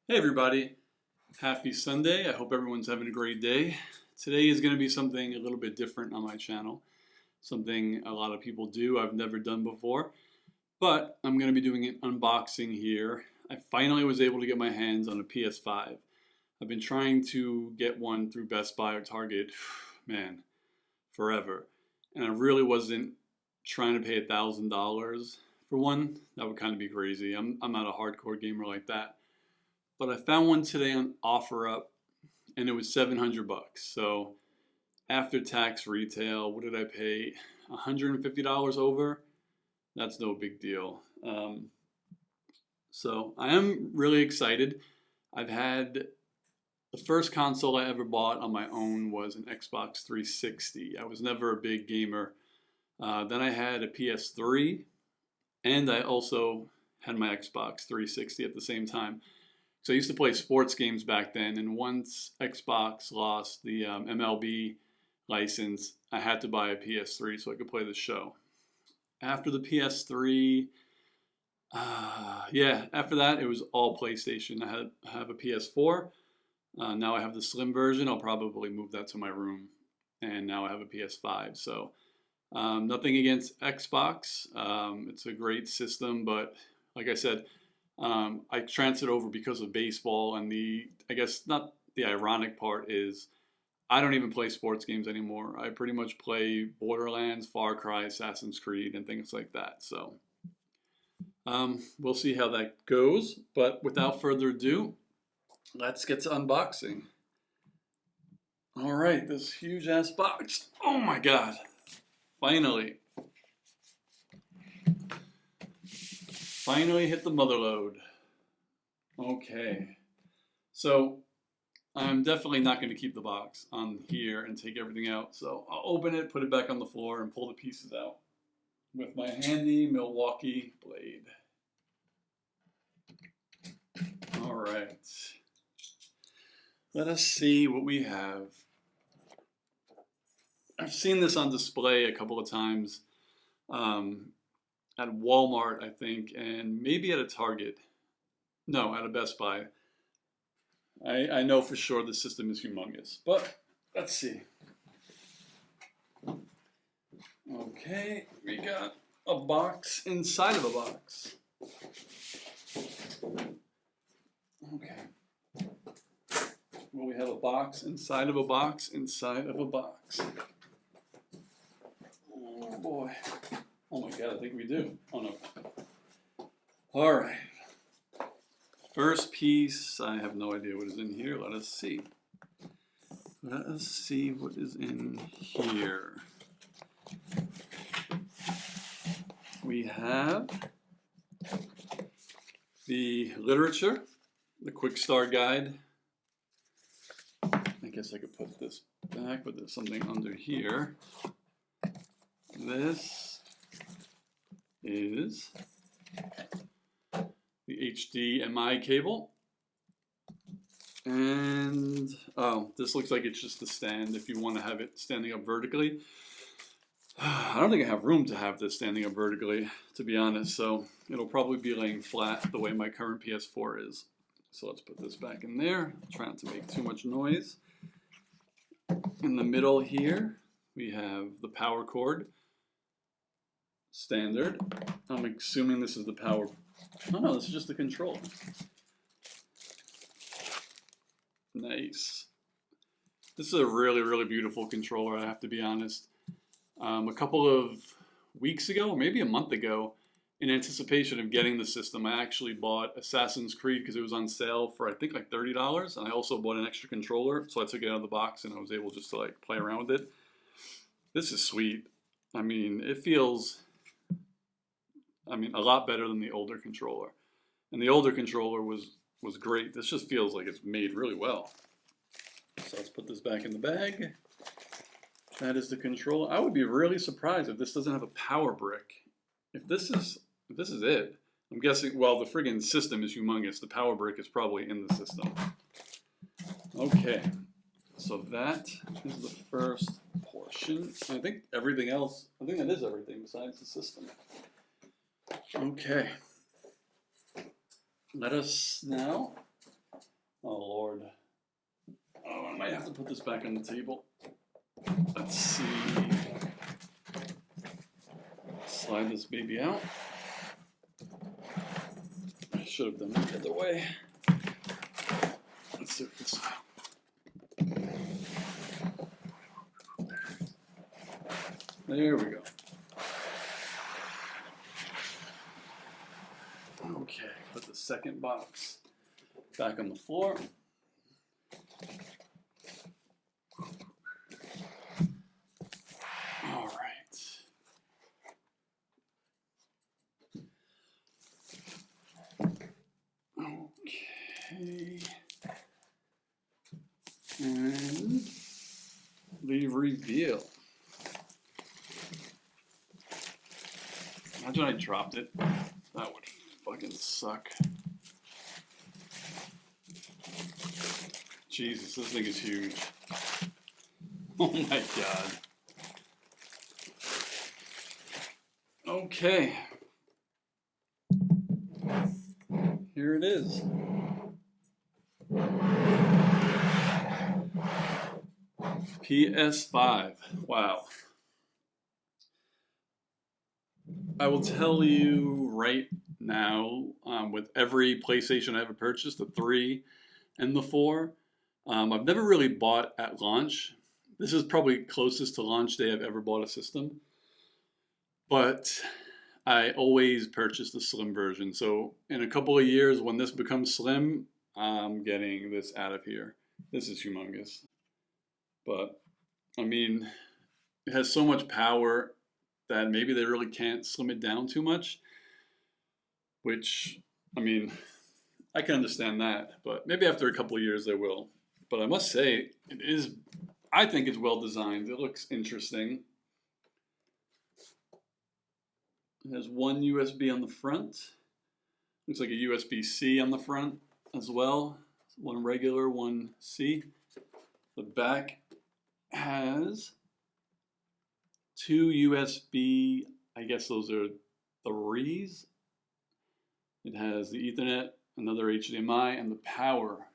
Hey everybody, happy Sunday. I hope everyone's having a great day. Today is going to be something a little bit different on my channel. Something a lot of people do, I've never done before. But I'm going to be doing an unboxing here. I finally was able to get my hands on a PS5. I've been trying to get one through Best Buy or Target, man, forever. And I really wasn't trying to pay $1,000 for one. That would kind of be crazy. I'm not a hardcore gamer like that. But I found one today on OfferUp, and it was 700 bucks. So after tax retail, what did I pay? $150 over? That's no big deal. So I am really excited. I've had the first console I ever bought on my own was an Xbox 360. I was never a big gamer. Then I had a PS3, and I also had my Xbox 360 at the same time. So I used to play sports games back then, and once Xbox lost the MLB license, I had to buy a PS3 so I could play the show. After the PS3, after that it was all PlayStation. I have a PS4. Now I have the slim version. I'll probably move that to my room. And now I have a PS5. So nothing against Xbox. It's a great system, but like I said, I transferred over because of baseball, and I guess not the ironic part is I don't even play sports games anymore. I pretty much play Borderlands, Far Cry, Assassin's Creed, and things like that. So we'll see how that goes. But without further ado, let's get to unboxing. All right, this huge ass box. Oh my God. Finally hit the mother load. Okay. So I'm definitely not going to keep the box on here and take everything out. So I'll open it, put it back on the floor, and pull the pieces out with my handy Milwaukee blade. All right. Let us see what we have. I've seen this on display a couple of times at Walmart, I think, and maybe at a Target. No, at a Best Buy. I know for sure the system is humongous, but let's see. Okay, we got a box inside of a box. Okay. Well, we have a box inside of a box inside of a box. Oh boy. Oh my God, I think we do. Oh no. All right. First piece, I have no idea what is in here. Let us see. Let us see what is in here. We have the literature, the quick start guide. I guess I could put this back, but there's something under here. This is the HDMI cable. And, oh, this looks like it's just a stand if you want to have it standing up vertically. I don't think I have room to have this standing up vertically, to be honest, so it'll probably be laying flat the way my current PS4 is. So let's put this back in there. Try not to make too much noise. In the middle here, we have the power cord. Standard. I'm assuming this is the power. Oh no, this is just the controller. Nice. This is a really, really beautiful controller, I have to be honest. A couple of weeks ago, maybe a month ago, in anticipation of getting the system, I actually bought Assassin's Creed because it was on sale for I think like $30, and I also bought an extra controller, so I took it out of the box and I was able just to like play around with it. This is sweet. I mean, it feels a lot better than the older controller. And the older controller was great. This just feels like it's made really well. So let's put this back in the bag. That is the controller. I would be really surprised if this doesn't have a power brick. If this is it, I'm guessing, well, the friggin' system is humongous. The power brick is probably in the system. Okay, so that is the first portion. I think everything else, I think that is everything besides the system. Okay. Let us now Oh Lord. Oh, I might have to put this back on the table. Let's see. Slide this baby out. I should have done it the other way. Let's do it this way. There we go. Okay, put the second box back on the floor. All right. Okay. And the reveal. Imagine I dropped it. That would fucking suck. Jesus, this thing is huge. Oh my god. Okay. Here it is. PS5. Wow. I will tell you right now, with every PlayStation I ever purchased, the 3 and the 4, I've never really bought at launch. This is probably closest to launch day I've ever bought a system. But I always purchase the slim version. So in a couple of years, when this becomes slim, I'm getting this out of here. This is humongous. But, I mean, it has so much power that maybe they really can't slim it down too much. Which, I mean, I can understand that. But maybe after a couple of years they will. But I must say, I think it's well designed. It looks interesting. It has one USB on the front. Looks like a USB-C on the front as well. One regular, one C. The back has 2 USB, I guess those are 3s. It has the Ethernet, another HDMI, and the power.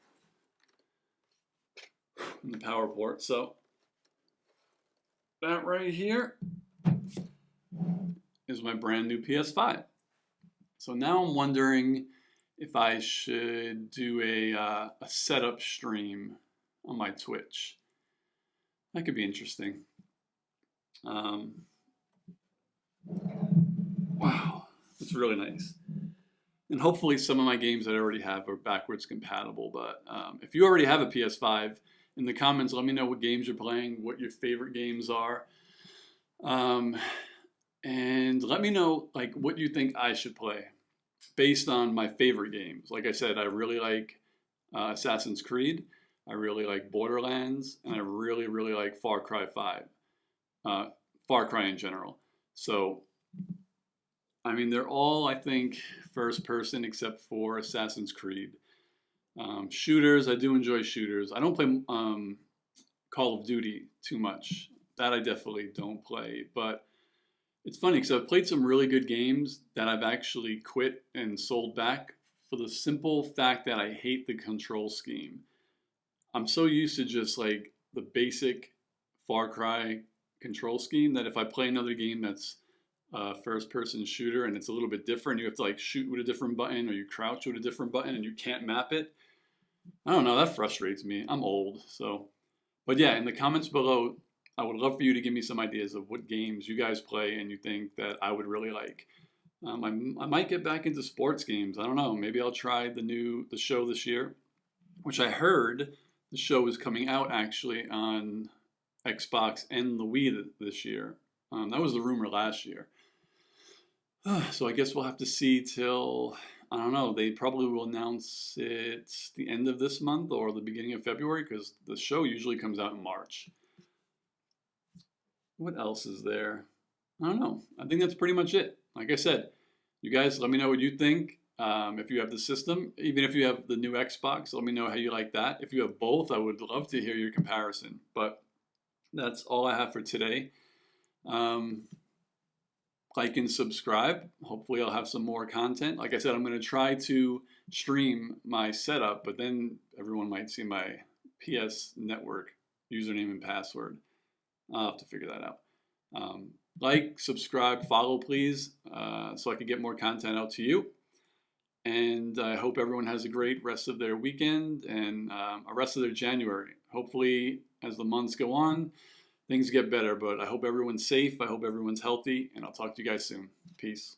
And the power port. So that right here is my brand new PS5. So now I'm wondering if I should do a setup stream on my Twitch. That could be interesting. Wow, it's really nice. And hopefully some of my games that I already have are backwards compatible. But if you already have a PS5, in the comments, let me know what games you're playing, what your favorite games are. And let me know like what you think I should play based on my favorite games. Like I said, I really like Assassin's Creed. I really like Borderlands, and I really, really like Far Cry 5. Far Cry in general. So, I mean, they're all, I think, first person except for Assassin's Creed. Shooters, I do enjoy shooters. I don't play Call of Duty too much. That I definitely don't play. But it's funny because I've played some really good games that I've actually quit and sold back for the simple fact that I hate the control scheme. I'm so used to just like the basic Far Cry control scheme that if I play another game that's a first person shooter and it's a little bit different, you have to like shoot with a different button or you crouch with a different button and you can't map it. I don't know, that frustrates me. I'm old, so. But yeah, in the comments below, I would love for you to give me some ideas of what games you guys play and you think that I would really like. I might get back into sports games. I don't know. Maybe I'll try the show this year, which I heard the show is coming out actually on Xbox and the Wii this year. That was the rumor last year. So I guess we'll have to see till, I don't know, they probably will announce it the end of this month or the beginning of February because the show usually comes out in March. What else is there? I don't know. I think that's pretty much it. Like I said, you guys let me know what you think. If you have the system, even if you have the new Xbox, let me know how you like that. If you have both, I would love to hear your comparison. But that's all I have for today. Like and subscribe. Hopefully I'll have some more content. Like I said, I'm going to try to stream my setup, but then everyone might see my PS Network username and password. I'll have to figure that out. Like, subscribe, follow, please, so I can get more content out to you. And I hope everyone has a great rest of their weekend and a rest of their January. Hopefully, as the months go on, things get better. But I hope everyone's safe. I hope everyone's healthy. And I'll talk to you guys soon. Peace.